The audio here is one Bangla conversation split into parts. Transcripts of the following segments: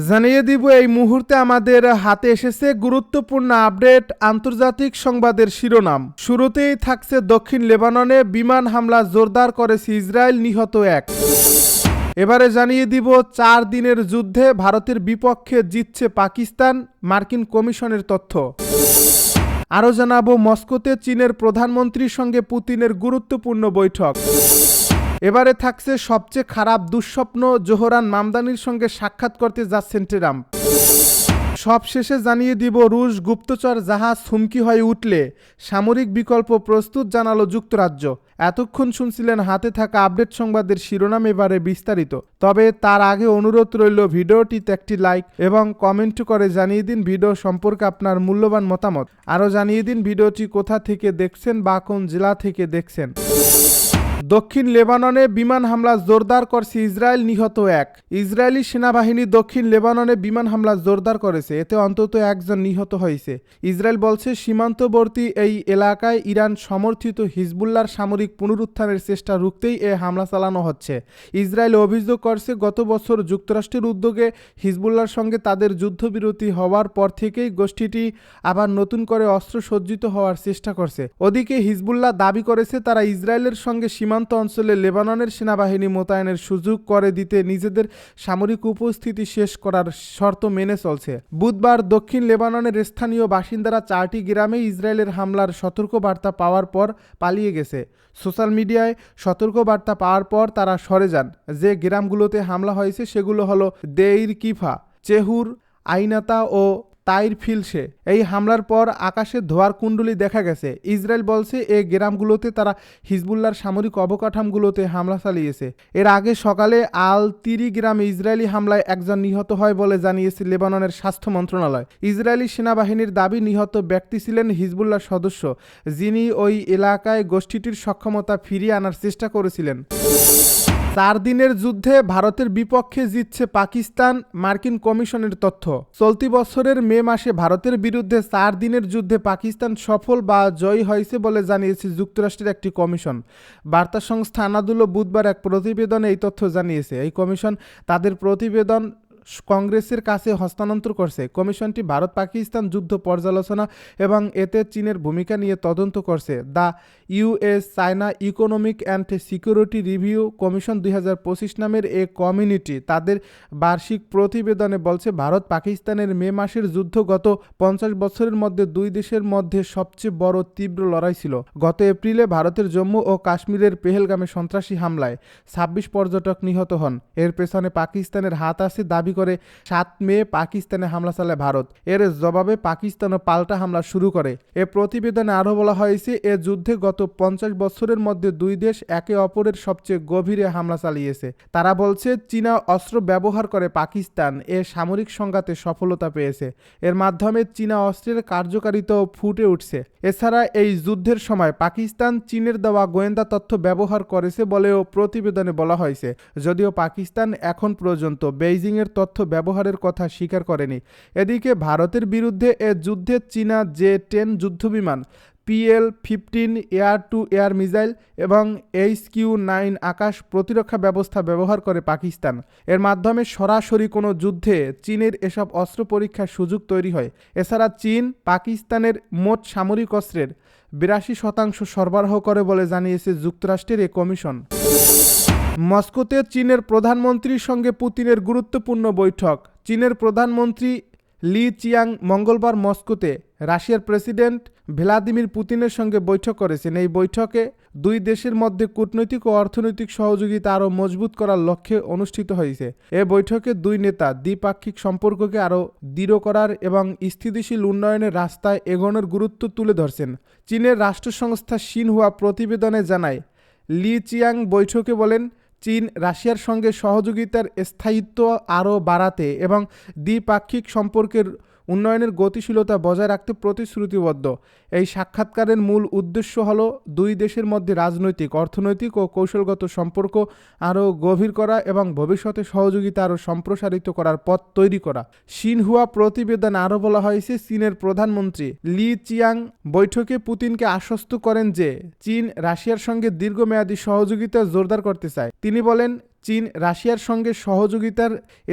জানিয়ে দিব এই মুহূর্তে আমাদের হাতে এসেছে গুরুত্বপূর্ণ আপডেট আন্তর্জাতিক সংবাদের শিরোনাম। শুরুতেই থাকছে দক্ষিণ লেবাননে বিমান হামলা জোরদার করেছে ইসরায়েল, নিহত এক। এবারে জানিয়ে দিব 4 দিনের যুদ্ধে ভারতের বিপক্ষে জিতছে পাকিস্তান, মার্কিন কমিশনের তথ্য। আরও জানাবো মস্কোতে চীনের প্রধানমন্ত্রীর সঙ্গে পুতিনের গুরুত্বপূর্ণ বৈঠক। এবারে থাকছে সবচেয়ে খারাপ দুঃস্বপ্ন, জোহরান মামদানির সঙ্গে সাক্ষাৎ করতে যাচ্ছেন ট্রাম্প। সবশেষে জানিয়ে দিব রুশ গুপ্তচর জাহাজ হুমকি হয়ে উঠলে সামরিক বিকল্প প্রস্তুত জানালো যুক্তরাজ্য। এতক্ষণ শুনছিলেন হাতে থাকা আপডেট সংবাদের শিরোনাম, এবারে বিস্তারিত। তবে তার আগে অনুরোধ রইল ভিডিওটিতে একটি লাইক এবং কমেন্ট করে জানিয়ে দিন ভিডিও সম্পর্কে আপনার মূল্যবান মতামত। আরও জানিয়ে দিন ভিডিওটি কোথা থেকে দেখছেন বা কোন জেলা থেকে দেখছেন। দক্ষিণ লেবাননে বিমান হামলা জোরদার করছে ইসরায়েল, নিহত এক। ইসরায়েলি সেনাবাহিনী দক্ষিণ লেবাননে বিমান হামলা জোরদার করেছে, এতে অন্তত একজন নিহত হয়েছে। ইসরায়েল বলছে সীমান্তবর্তী এই এলাকায় ইরান সমর্থিত হিজবুল্লাহর সামরিক পুনরুত্থানের চেষ্টা রুখতেই এ হামলা চালানো হচ্ছে। ইসরায়েল অভিযোগ করছে গত বছর যুক্তরাষ্ট্রের উদ্যোগে হিজবুল্লাহর সঙ্গে তাদের যুদ্ধবিরতি হওয়ার পর থেকেই গোষ্ঠীটি আবার নতুন করে অস্ত্রসজ্জিত হওয়ার চেষ্টা করছে। ওদিকে হিজবুল্লাহ দাবি করেছে তারা ইসরায়েলের সঙ্গে সীমান্ত অঞ্চলে লেবাননের সেনাবাহিনী মোতায়েনের সুযোগ করে দিতে নিজেদের সামরিক উপস্থিতি শেষ করার শর্ত মেনে চলছে। বুধবার দক্ষিণ লেবাননের স্থানীয় বাসিন্দারা 4টি গ্রামে ইসরায়েলের হামলার সতর্কবার্তা পাওয়ার পর পালিয়ে গেছে। সোশ্যাল মিডিয়ায় সতর্কবার্তা পাওয়ার পর তারা সরে যান। যে গ্রামগুলোতে হামলা হয়েছে সেগুলো হলো দেইর কিফা, চেহুর, আইনাতা ও তাইর ফিলসে। এই হামলার পর আকাশে ধোয়ার কুণ্ডলি দেখা গেছে। ইসরায়েল বলছে এই গ্রামগুলোতে তারা হিজবুল্লাহর সামরিক অবকাঠামোগুলোতে হামলা চালিয়েছে। এর আগে সকালে আল তিরি গ্রামে ইসরায়েলি হামলায় একজন নিহত হয় বলে জানিয়েছে লেবাননের স্বাস্থ্য মন্ত্রণালয়। ইসরায়েলি সেনাবাহিনীর দাবি নিহত ব্যক্তি ছিলেন হিজবুল্লাহ সদস্য, যিনি ওই এলাকায় গোষ্ঠীটির সক্ষমতা ফিরিয়ে আনার চেষ্টা করেছিলেন। 4 দিনের যুদ্ধে ভারতের বিপক্ষে জিতছে পাকিস্তান, মার্কিন কমিশনের তথ্য। চলতি বছরের মে মাসে ভারতের বিরুদ্ধে 4 দিনের যুদ্ধে পাকিস্তান সফল বা জয়ী হয়েছে বলে জানিয়েছে যুক্তরাষ্ট্রের একটি কমিশন। বার্তা সংস্থা আনাদুলো বুধবার এক প্রতিবেদনে এই তথ্য জানিয়েছে। এই কমিশন তাদের প্রতিবেদন কংগ্রেসের কাছে হস্তান্তর করছে। কমিশনটি ভারত পাকিস্তান যুদ্ধ পর্যালোচনা এবং এতে চীনের ভূমিকা নিয়ে তদন্ত করছে। The US China economic and security review commission 2025 নামের এ কমিউনিটি তাদের বার্ষিক প্রতিবেদনে বলছে ভারত পাকিস্তানের মে মাসের যুদ্ধ গত 50 বছরের মধ্যে দুই দেশের মধ্যে সবচেয়ে বড় তীব্র লড়াই ছিল। গত এপ্রিলে ভারতের জম্মু ও কাশ্মীরের পেহেলগামে সন্ত্রাসী হামলায় 26 পর্যটক নিহত হন। এর পেছনে পাকিস্তানের হাত আছে দাবি করে 7 মে পাকিস্তানে হামলা চালায় ভারত। এর জবাবে পাকিস্তানও পাল্টা হামলা শুরু করে। এ প্রতিবেদনে আরও বলা হয়েছে এ যুদ্ধে গত 50 বছরের মধ্যে দুই দেশ একে অপরের সবচেয়ে গভীরে হামলা চালিয়েছে। তারা বলছে চীনা অস্ত্র ব্যবহার করে পাকিস্তান এ সামরিক সংঘাতে সফলতা পেয়েছে। এর মাধ্যমে চীনা অস্ত্রের কার্যকারিতাও ফুটে উঠছে। এছাড়া এই যুদ্ধের সময় পাকিস্তান চীনের দেওয়া গোয়েন্দা তথ্য ব্যবহার করেছে বলেও প্রতিবেদনে বলা হয়েছে। যদিও পাকিস্তান এখন পর্যন্ত বেইজিংয়ের তথ্য ব্যবহারের কথা স্বীকার করেনি। এদিকে ভারতের বিরুদ্ধে এ যুদ্ধে চীনা জে-10 যুদ্ধবিমান, PL-15 air two air missile এবং HQ-9 আকাশ প্রতিরক্ষা ব্যবস্থা ব্যবহার করে পাকিস্তান। এর মাধ্যমে সরাসরি কোনো যুদ্ধে চীনের এসব অস্ত্র পরীক্ষার সুযোগ তৈরি হয়। এছাড়া চীন পাকিস্তানের মোট সামরিক অস্ত্রের 82% সরবরাহ করে বলে জানিয়েছে যুক্তরাষ্ট্রের এ কমিশন। মস্কোতে চীনের প্রধানমন্ত্রীর সঙ্গে পুতিনের গুরুত্বপূর্ণ বৈঠক। চীনের প্রধানমন্ত্রী লি চিয়াং মঙ্গলবার মস্কোতে রাশিয়ার প্রেসিডেন্ট ভ্লাদিমির পুতিনের সঙ্গে বৈঠক করেছেন। এই বৈঠকে দুই দেশের মধ্যে কূটনৈতিক ও অর্থনৈতিক সহযোগিতা আরও মজবুত করার লক্ষ্যে অনুষ্ঠিত হয়েছে। এ বৈঠকে দুই নেতা দ্বিপাক্ষিক সম্পর্ককে আরও দৃঢ় করার এবং স্থিতিশীল উন্নয়নের রাস্তায় এগোনোর গুরুত্ব তুলে ধরছেন। চীনের রাষ্ট্র সংস্থা সিনহুয়া প্রতিবেদনে জানায় লি চিয়াং বৈঠকে বলেন চীন রাশিয়ার সঙ্গে সহযোগিতার স্থায়িত্ব আরও বাড়াতে এবং দ্বিপাক্ষিক সম্পর্কের উন্নয়নের গতিশীলতা বজায় রাখতে প্রতিশ্রুতিবদ্ধ। এই সাক্ষাৎকারের মূল উদ্দেশ্য হল দুই দেশের মধ্যে রাজনৈতিক, অর্থনৈতিক ও কৌশলগত সম্পর্ক আরও গভীর করা এবং ভবিষ্যতে সহযোগিতা আরও সম্প্রসারিত করার পথ তৈরি করা। সিনহুয়া প্রতিবেদনে আরও বলা হয়েছে চীনের প্রধানমন্ত্রী লি চিয়াং বৈঠকে পুতিনকে আশ্বস্ত করেন যে চীন রাশিয়ার সঙ্গে দীর্ঘমেয়াদী সহযোগিতা জোরদার করতে চায়। তিনি বলেন চীন রাশিয়ার সঙ্গে সহযোগিতার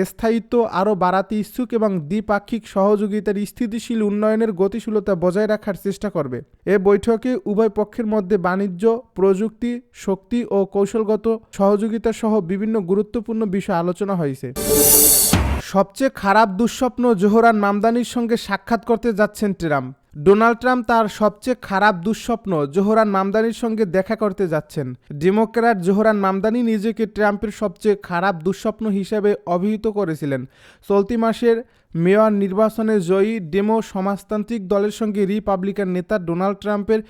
স্থায়িত্ব আরও বাড়াতে ইচ্ছুক এবং দ্বিপাক্ষিক সহযোগিতার স্থিতিশীল উন্নয়নের গতিশীলতা বজায় রাখার চেষ্টা করবে। এ বৈঠকে উভয় পক্ষের মধ্যে বাণিজ্য, প্রযুক্তি, শক্তি ও কৌশলগত সহযোগিতা সহ বিভিন্ন গুরুত্বপূর্ণ বিষয় আলোচনা হয়েছে। সবচেয়ে খারাপ দুঃস্বপ্ন, জোহরান মামদানির সঙ্গে সাক্ষাৎ করতে যাচ্ছেন ট্রাম্প। ডোনাল্ড ট্রাম্প তার সবচেয়ে খারাপ দুঃস্বপ্ন জোহরান মামদানির সঙ্গে দেখা করতে যাচ্ছেন। ডেমোক্র্যাট জোহরান মামদানি নিজেকে ট্রাম্পের সবচেয়ে খারাপ দুঃস্বপ্ন হিসেবে অভিহিত করেছিলেন। চলতি মাসের মেয়র নির্বাচনে জয়ী ডেমো সমাজতান্ত্রিক দলের সঙ্গে রিপাবলিকান নেতা ডোনাল্ড ট্রাম্পের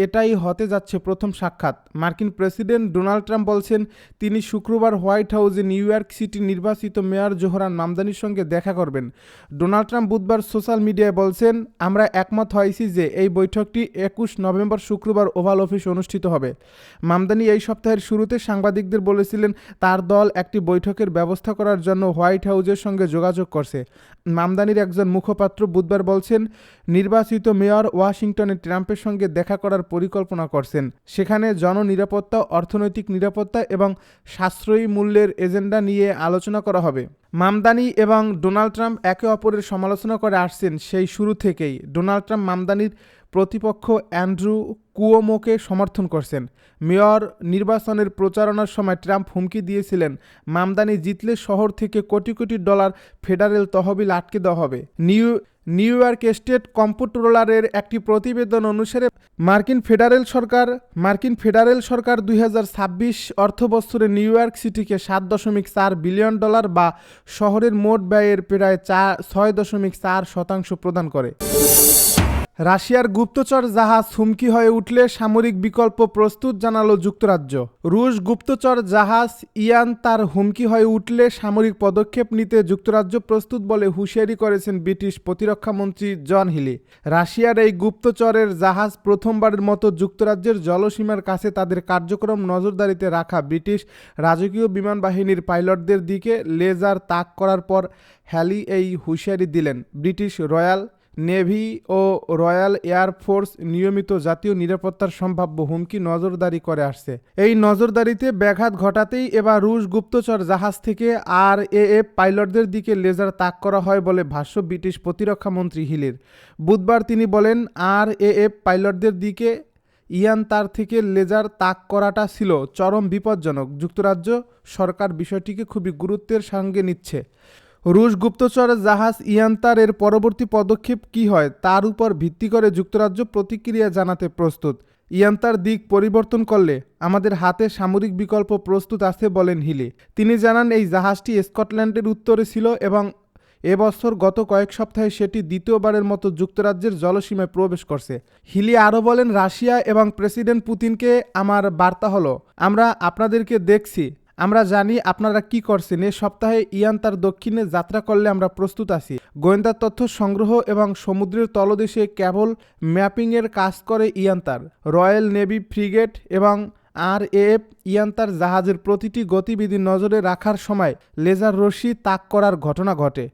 এটাই হতে যাচ্ছে প্রথম সাক্ষাৎ। মার্কিন প্রেসিডেন্ট ডোনাল্ড ট্রাম্প বলছেন তিনি শুক্রবার হোয়াইট হাউসে নিউ ইয়র্ক সিটির নির্বাচিত মেয়র জোহরান মামদানির সঙ্গে দেখা করবেন। ডোনাল্ড ট্রাম্প বুধবার সোশ্যাল মিডিয়ায় বলছেন, আমরা একমত হয়েছি যে এই বৈঠকটি 21 নভেম্বর শুক্রবার ওভাল অফিসে অনুষ্ঠিত হবে। মামদানি এই সপ্তাহের শুরুতে সাংবাদিকদের বলেছিলেন তার দল একটি বৈঠকের ব্যবস্থা করার জন্য হোয়াইট হাউসের সঙ্গে যোগাযোগ করছে। মামদানির একজন মুখপাত্র বুধবার বলছেন, নির্বাচিত মেয়র ওয়াশিংটনে ট্রাম্পের সঙ্গে দেখা করার পরিকল্পনা করছেন। সেখানে জননিরাপত্তা, অর্থনৈতিক নিরাপত্তা এবং সাশ্রয়ী মূল্যের এজেন্ডা নিয়ে আলোচনা করা হবে। মামদানি এবং ডোনাল্ড ট্রাম্প একে অপরের সমালোচনা করে আসছেন সেই শুরু থেকেই। ডোনাল্ড ট্রাম্প মামদানির প্রতিপক্ষ অ্যান্ড্রু কুওমোকে সমর্থন করছেন। মেয়র নির্বাচনের প্রচারণার সময় ট্রাম্প হুমকি দিয়েছিলেন মামদানি জিতলে শহর থেকে কোটি কোটি ডলার ফেডারেল তহবিল আটকে দেওয়া হবে। নিউ ইয়র্ক স্টেট কম্পট্রোলারের একটি প্রতিবেদন অনুসারে মার্কিন ফেডারেল সরকার 2026 অর্থবছরে নিউ ইয়র্ক সিটিকে $7.4 বিলিয়ন বা শহরের মোট ব্যয়ের প্রায় 6.4% প্রদান করে। রাশিয়ার গুপ্তচর জাহাজ হুমকি হয়ে উঠলে সামরিক বিকল্প প্রস্তুত জানালো যুক্তরাজ্য। রুশ গুপ্তচর জাহাজ ইয়ান তার হুমকি হয়ে উঠলে সামরিক পদক্ষেপ নিতে যুক্তরাজ্য প্রস্তুত বলে হুঁশিয়ারি করেছেন ব্রিটিশ প্রতিরক্ষামন্ত্রী জন হিলি। রাশিয়ার এই গুপ্তচরের জাহাজ প্রথমবারের মতো যুক্তরাজ্যের জলসীমার কাছে তাদের কার্যক্রম নজরদারিতে রাখা ব্রিটিশ রাজকীয় বিমান বাহিনীর পাইলটদের দিকে লেজার তাক করার পর হ্যালি এই হুঁশিয়ারি দিলেন। ব্রিটিশ রয়্যাল নেভি ও রয়্যাল এয়ার ফোর্স নিয়মিত জাতীয় নিরাপত্তার সম্ভাব্য হুমকি নজরদারি করে আসছে। এই নজরদারিতে ব্যাঘাত ঘটাতেই এবার রুশ গুপ্তচর জাহাজ থেকে RAF পাইলটদের দিকে লেজার তাক করা হয় বলে ভাষ্য ব্রিটিশ প্রতিরক্ষামন্ত্রী হিলির। বুধবার তিনি বলেন, RAF পাইলটদের দিকে ইয়ান তার থেকে লেজার তাক করাটা ছিল চরম বিপজ্জনক। যুক্তরাজ্য সরকার বিষয়টিকে খুবই গুরুত্বের সঙ্গে নিচ্ছে। রুশ গুপ্তচর জাহাজ ইয়ান্তার এর পরবর্তী পদক্ষেপ কী হয় তার উপর ভিত্তি করে যুক্তরাজ্য প্রতিক্রিয়া জানাতে প্রস্তুত। ইয়ান্তার দিক পরিবর্তন করলে আমাদের হাতে সামরিক বিকল্প প্রস্তুত আছে বলেন হিলি। তিনি জানান এই জাহাজটি স্কটল্যান্ডের উত্তরে ছিল এবং এবছর গত কয়েক সপ্তাহে সেটি দ্বিতীয়বারের মতো যুক্তরাজ্যের জলসীমায় প্রবেশ করছে। হিলি আরও বলেন, রাশিয়া এবং প্রেসিডেন্ট পুতিনকে আমার বার্তা হলো, আমরা আপনাদেরকে দেখছি, আমরা জানি আপনারা কি করছেন। এ সপ্তাহে ইয়ান তার দক্ষিণে যাত্রা করলে আমরা প্রস্তুত আছি। গোয়েন্দা তথ্য সংগ্রহ এবং সমুদ্রের তলদেশে কেবল ম্যাপিংয়ের কাজ করে ইয়ান্তার। রয়্যাল নেভি ফ্রিগেট এবং RAF ইয়ান্তার জাহাজের প্রতিটি গতিবিধি নজরে রাখার সময় লেজার রশ্মি তাক করার ঘটনা ঘটে।